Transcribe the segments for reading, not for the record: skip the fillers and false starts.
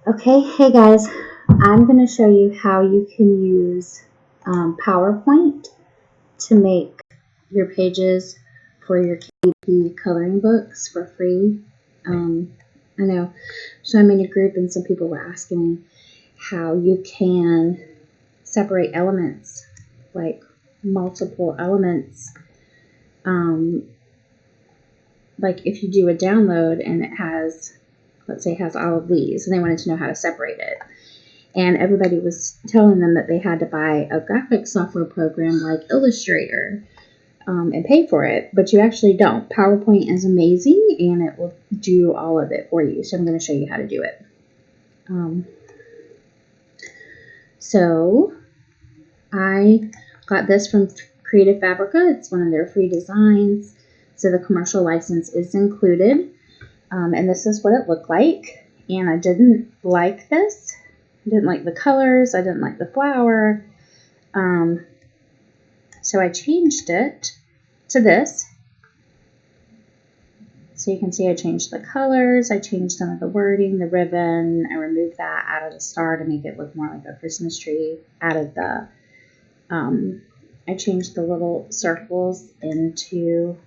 Okay, hey guys, I'm going to show you how you can use PowerPoint to make your pages for your KDP coloring books for free. I know, so I'm in a group and some people were asking me how you can separate elements, like multiple elements. Like if you do a download and it has, let's say it has all of these, and they wanted to know how to separate it. And everybody was telling them that they had to buy a graphic software program like Illustrator and pay for it, but you actually don't. PowerPoint is amazing and it will do all of it for you. So I'm going to show you how to do it. So I got this from Creative Fabrica. It's one of their free designs. So the commercial license is included. And this is what it looked like. And I didn't like this. I didn't like the colors. I didn't like the flower. So I changed it to this. So you can see I changed the colors. I changed some of the wording, the ribbon. I removed that, added a star to make it look more like a Christmas tree. Added the, I changed the little circles into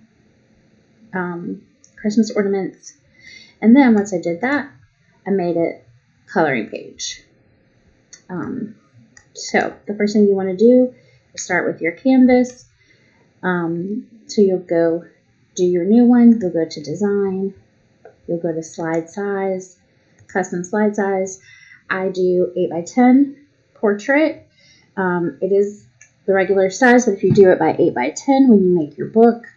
Christmas ornaments. And then once I did that, I made it coloring page. So the first thing you want to do is start with your canvas. So you'll go do your new one. You'll go to design. You'll go to slide size, custom slide size. I do 8x10 portrait. It is the regular size, but if you do it by 8x10 when you make your book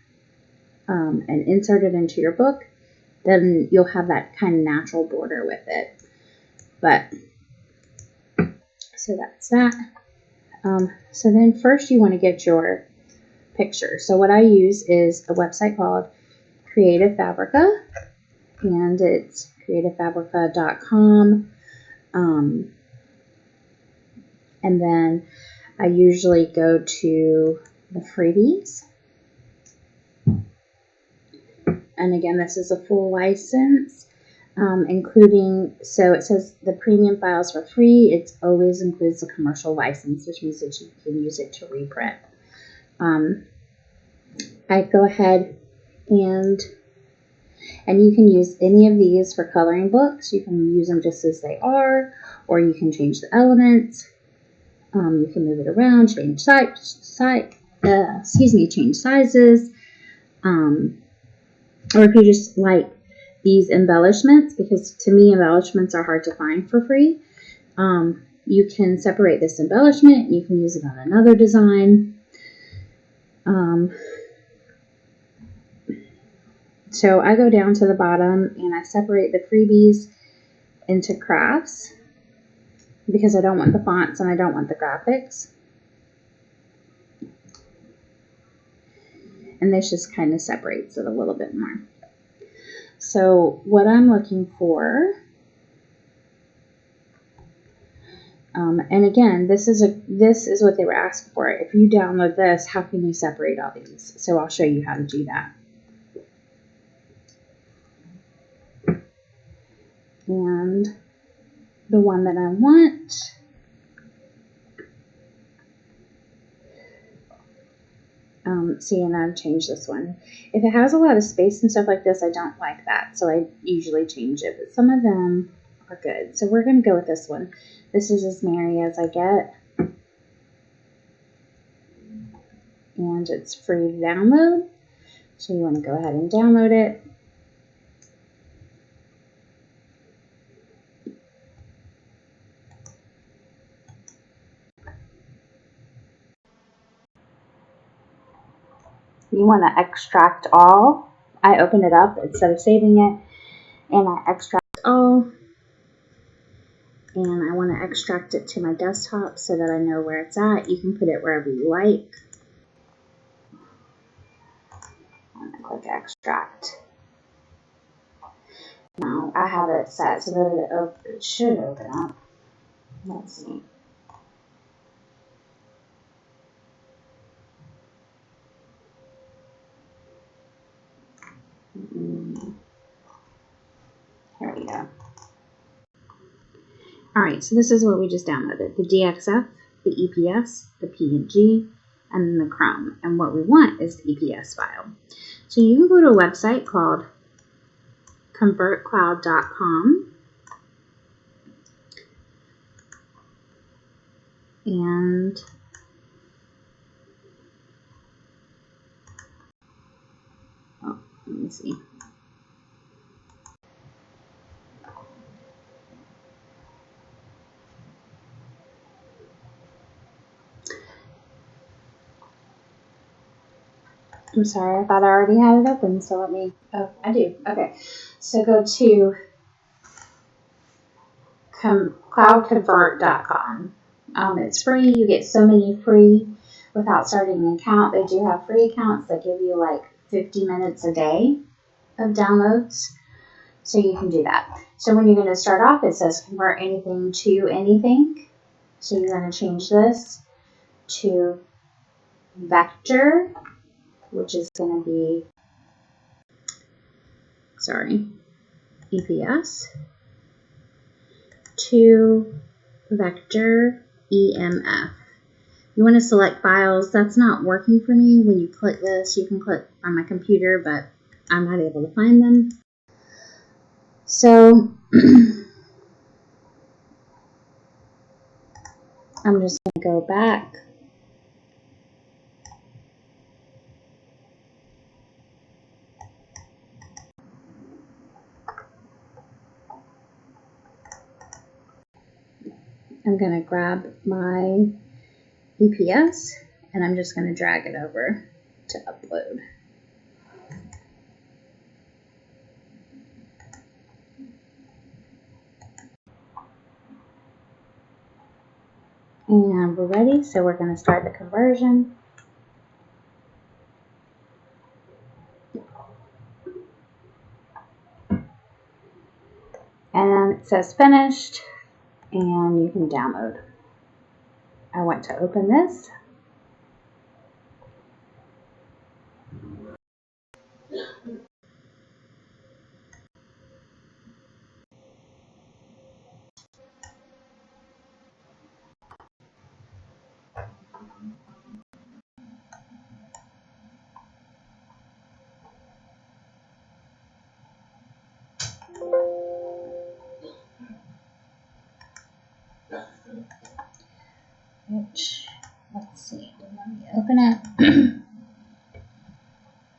and insert it into your book, then you'll have that kind of natural border with it. But so that's that. So then first you want to get your picture. So what I use is a website called Creative Fabrica, and it's creativefabrica.com. And then I usually go to the freebies. And again, this is a full license, including, so it says the premium files for free. It always includes a commercial license, which means that you can use it to reprint. I go ahead and you can use any of these for coloring books. You can use them just as they are, or you can change the elements. You can move it around, change change sizes. Or if you just like these embellishments, because to me embellishments are hard to find for free, you can separate this embellishment and you can use it on another design. So I go down to the bottom and I separate the freebies into crafts because I don't want the fonts and I don't want the graphics. And this just kind of separates it a little bit more. So what I'm looking for, and again, this is what they were asking for. If you download this, how can you separate all these? So I'll show you how to do that. And the one that I want, see, and I've changed this one. If it has a lot of space and stuff like this, I don't like that, so I usually change it, but some of them are good. So we're going to go with this one. This is as merry as I get, and it's free to download, so you want to go ahead and download it. You want to extract all. I open it up instead of saving it, and I extract all. And I want to extract it to my desktop so that I know where it's at. You can put it wherever you like. I'm going to click extract. Now I have it set so that it should open up. Let's see. Here we go. All right, so this is what we just downloaded: the DXF, the EPS, the PNG, and then the Chrome. And what we want is the EPS file. So you can go to a website called convertcloud.com, and let me see. I'm sorry, I thought I already had it open, so let me, oh, I do. Okay, so go to cloudconvert.com. It's free. You get so many free without starting an account. They do have free accounts that give you like 50 minutes a day of downloads, so you can do that. So when you're going to start off, it says convert anything to anything. So you're going to change this to vector, which is going to be, EPS, to vector EMF. You want to select files. That's not working for me. When you click this, you can click on my computer, but I'm not able to find them. So I'm just going to go back. I'm going to grab my EPS and I'm just going to drag it over to upload. And we're ready, so we're going to start the conversion. And it says finished, and you can download. I want to open this. Which, let's see, let me open it.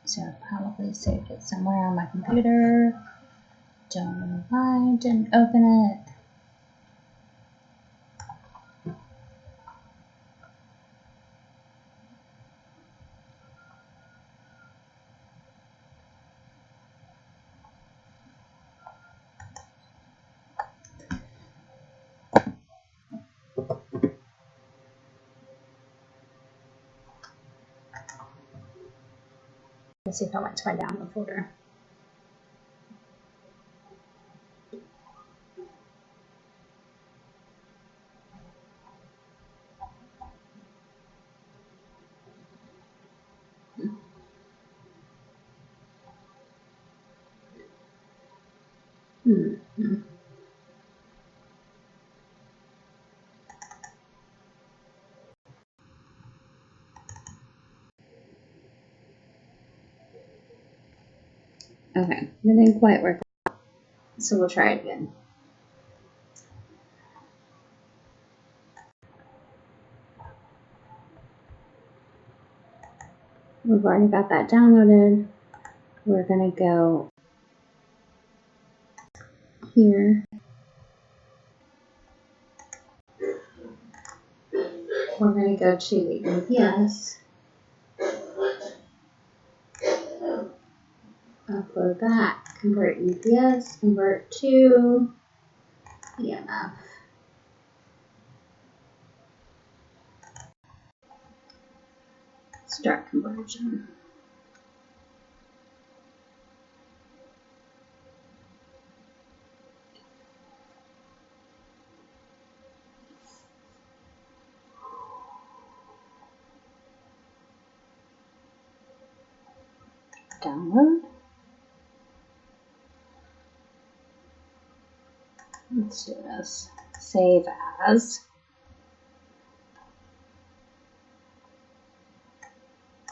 So I probably saved it somewhere on my computer. Don't know why I didn't open it. Let's see if I went to my download folder. Okay, it didn't quite work out, so we'll try it again. We've already got that downloaded. We're going to go here. We're going to go to the EPS. Upload that. Convert EPS. Convert to EMF. Start conversion. Download. Let's do this. Save as.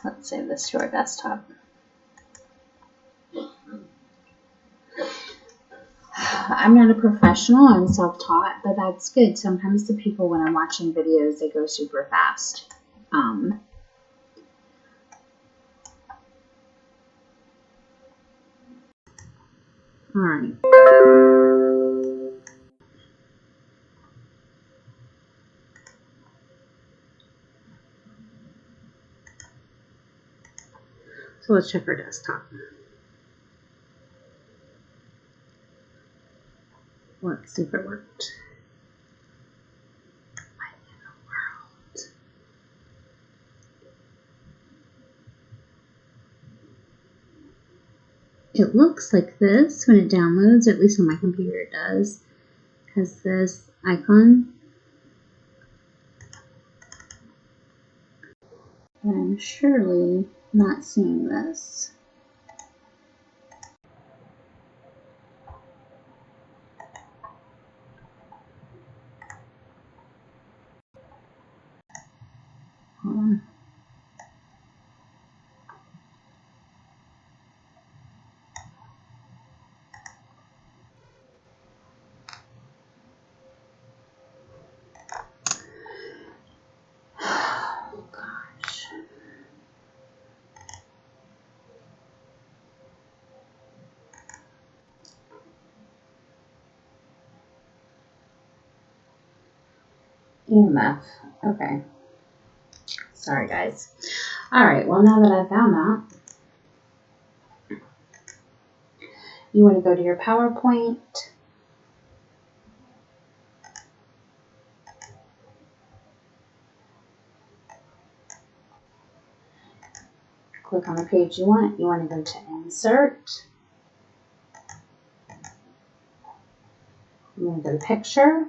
Let's save this to our desktop. I'm not a professional, I'm self-taught, but that's good. Sometimes the people, when I'm watching videos, they go super fast. All right. So let's check our desktop. Let's see if it worked. What in the world? It looks like this when it downloads, at least on my computer it does. It has this icon. But I'm surely not seeing this. Hold on. Oh gosh. EMF. Okay. Sorry, guys. All right. Well, now that I've found that, you want to go to your PowerPoint. Click on the page you want. You want to go to Insert. You want to go to Picture.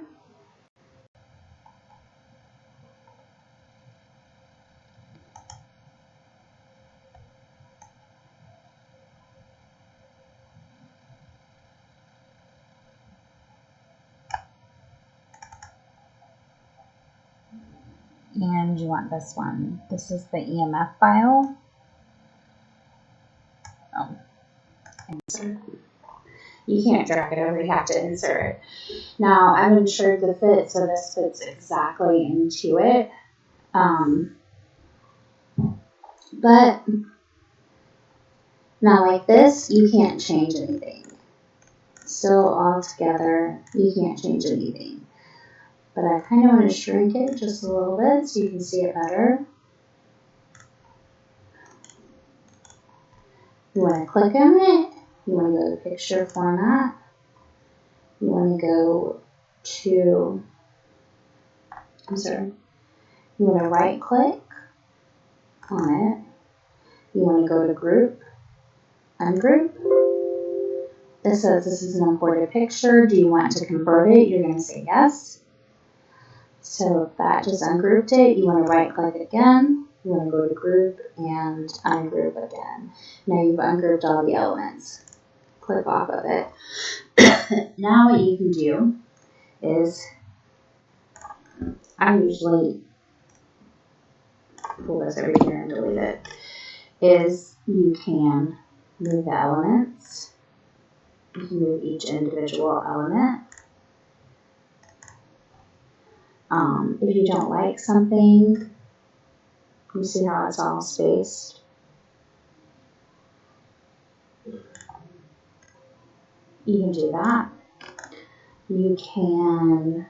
And you want this one. This is the EMF file. Oh, insert. You can't drag it over, you have to insert it. Now, I've ensured the fit, so this fits exactly into it. But now like this, you can't change anything. Still all together, you can't change anything. But I kind of want to shrink it just a little bit so you can see it better. You want to click on it. You want to go to picture format. You want to go to, you want to right click on it. You want to go to group, ungroup. This says this is an imported picture. Do you want to convert it? You're going to say yes. So that just ungrouped it. You want to right click again. You want to go to group and ungroup again. Now you've ungrouped all the elements. Click off of it. Now what you can do is, I usually pull this over here and delete it, is you can move the elements. You can move each individual element. If you don't like something, you see how it's all spaced? You can do that. You can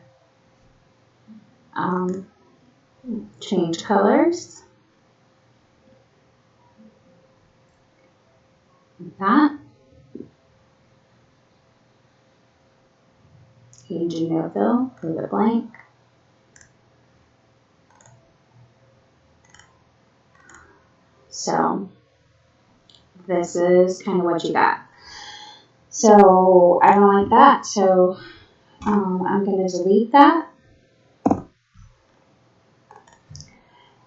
change colors. Like that. You can do no fill, leave it blank. So this is kind of what you got. So I don't like that, so I'm going to delete that.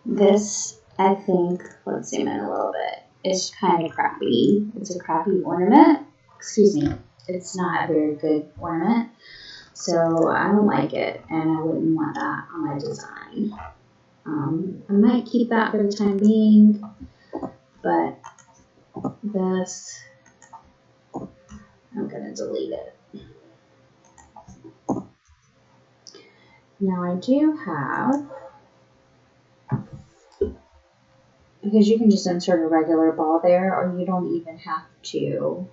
This, I think, let's zoom in a little bit, is kind of crappy. It's a crappy ornament. Excuse me. It's not a very good ornament. So I don't like it, and I wouldn't want that on my design. I might keep that for the time being, but this, I'm going to delete it. Now I do have, because you can just insert a regular ball there, or you don't even have to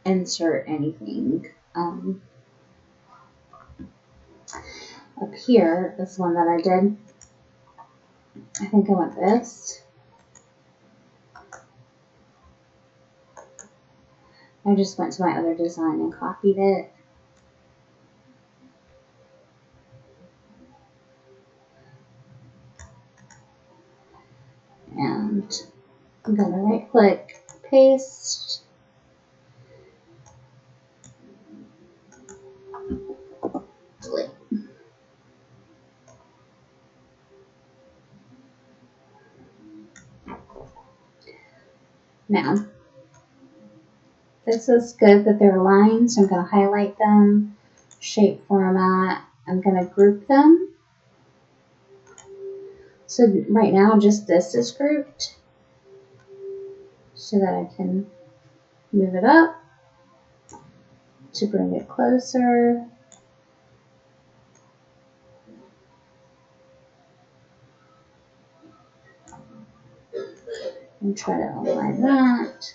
insert anything. Up here, this one that I did, I think I want this. I just went to my other design and copied it. And I'm going to right click, paste. Delete. Now, this is good that they're aligned, so I'm going to highlight them, shape format, I'm going to group them. So right now just this is grouped so that I can move it up to bring it closer. And try to align that.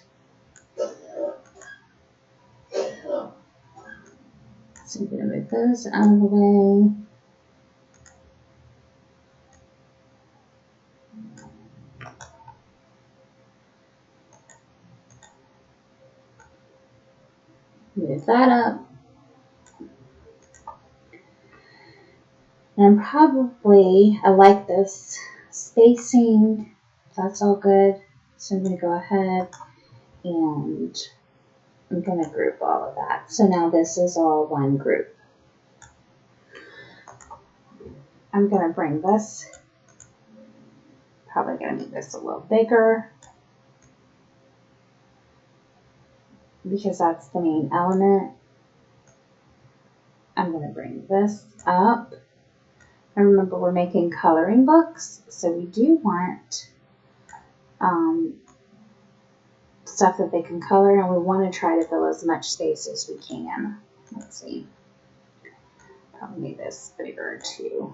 So I'm going to move those out of the way. Move that up. And I like this spacing. That's all good. So I'm going to go ahead and I'm going to group all of that. So now this is all one group. I'm going to bring this, probably going to make this a little bigger because that's the main element. I'm going to bring this up. And remember, we're making coloring books, so we do want stuff that they can color, and we want to try to fill as much space as we can. Let's see. Probably make this bigger too.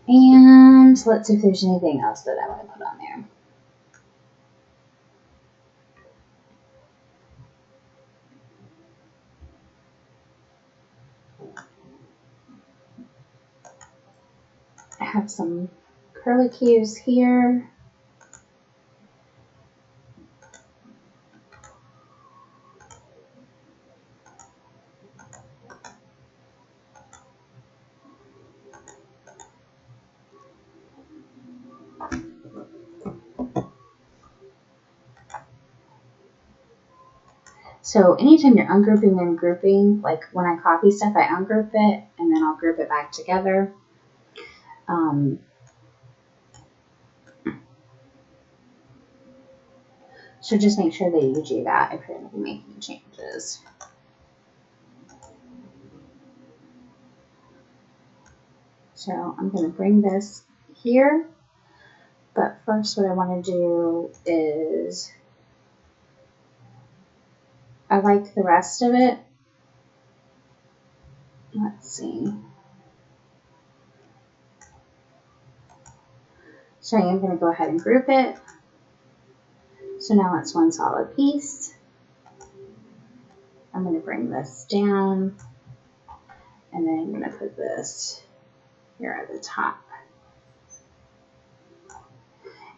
And let's see if there's anything else that I want to put on there. I have some curlicues here. So anytime you're ungrouping and grouping, like when I copy stuff, I ungroup it and then I'll group it back together. So just make sure that you do that if you're going to be making changes. So I'm going to bring this here, but first what I want to do is, I like the rest of it. Let's see. So I am going to go ahead and group it. So now it's one solid piece. I'm going to bring this down, and then I'm going to put this here at the top.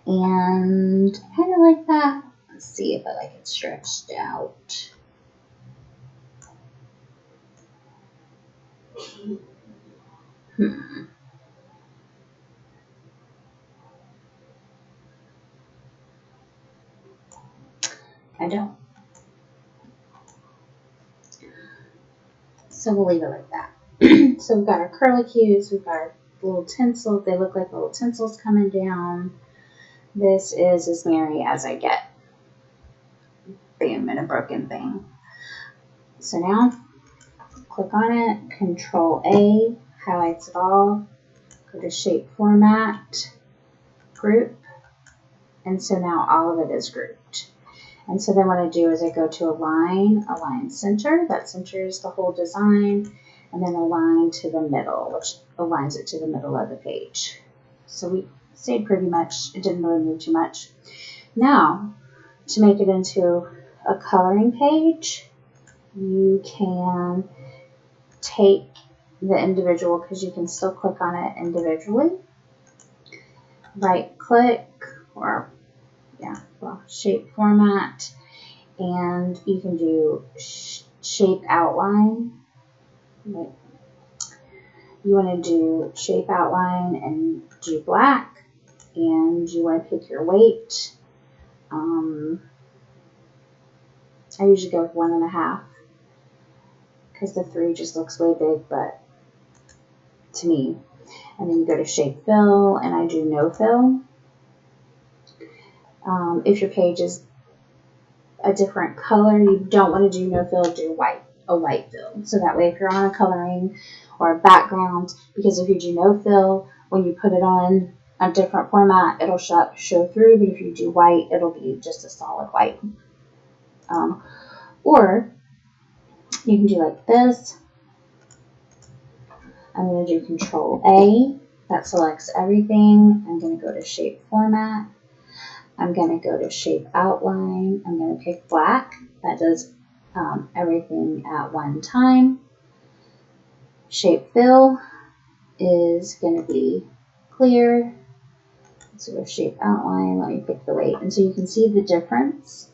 And I kind of like that. Let's see if I like it stretched out. I don't. So we'll leave it like that. So we've got our curlicues, we've got our little tinsel. They look like little tinsels coming down. This is as merry as I get. Boom, and a broken thing. So now, click on it, Control A, highlights it all, go to Shape Format, Group, and so now all of it is grouped. And so then what I do is I go to Align Center, that centers the whole design, and then Align to the middle, which aligns it to the middle of the page. So we stayed pretty much, it didn't really move too much. Now, to make it into a coloring page, you can take the individual, because you can still click on it individually, right click, or shape format, and you can do shape outline. You want to do shape outline and do black, and you want to pick your weight. I usually go with 1.5 because the 3 just looks way big, but to me. And then you go to shape fill, and I do no fill. If your page is a different color, you don't want to do no fill, do a white fill. So that way if you're on a coloring or a background, because if you do no fill, when you put it on a different format, it'll show through, but if you do white, it'll be just a solid white. Or you can do like this. I'm going to do Control A. That selects everything. I'm going to go to Shape Format. I'm going to go to Shape Outline. I'm going to pick black. That does everything at one time. Shape Fill is going to be clear. So go Shape Outline. Let me pick the weight. And so you can see the difference.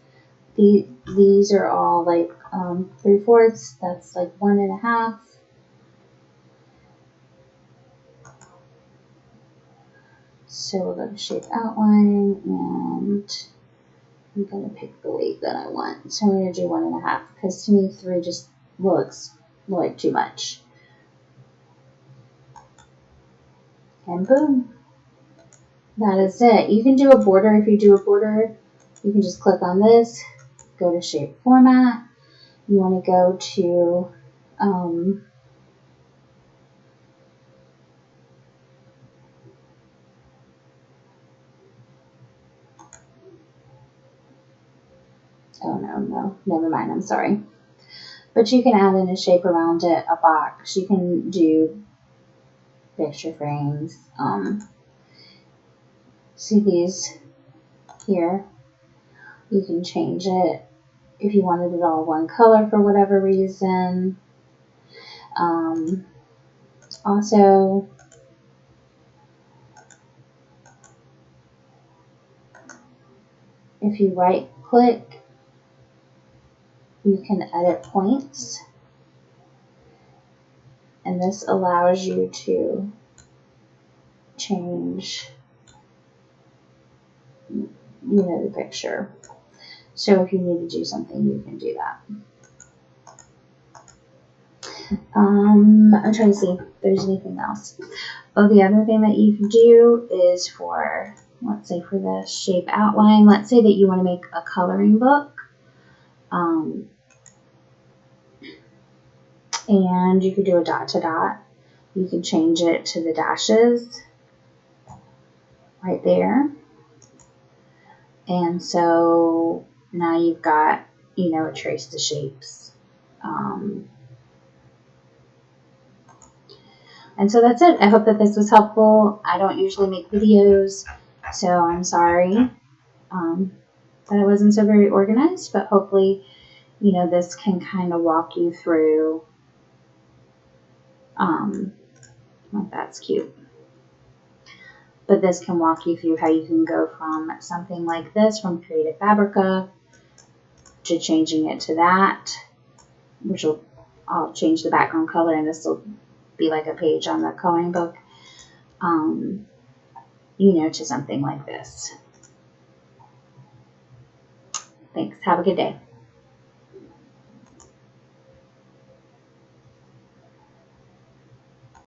These are all like 3/4. That's like 1.5. So we'll go to Shape Outline, and I'm going to pick the weight that I want. So I'm going to do 1.5 because to me 3 just looks like too much. And boom. That is it. You can do a border. If you do a border, you can just click on this, go to Shape Format. You want to go to oh no, never mind, I'm sorry. But you can add in a shape around it, a box. You can do picture frames. See these here? You can change it if you wanted it all one color for whatever reason. Also, if you right click, you can edit points, and this allows you to change, the picture. So if you need to do something, you can do that. I'm trying to see if there's anything else. Oh, the other thing that you can do is for, let's say for the shape outline, let's say that you want to make a coloring book. And you could do a dot to dot. You can change it to the dashes right there. And so now you've got, trace the shapes. And so that's it. I hope that this was helpful. I don't usually make videos, so I'm sorry that I wasn't so very organized, but hopefully, this can kind of walk you through, like that's cute. But this can walk you through how you can go from something like this, from Creative Fabrica, to changing it to that, which I'll change the background color, and this will be like a page on the coloring book, to something like this. Thanks. Have a good day.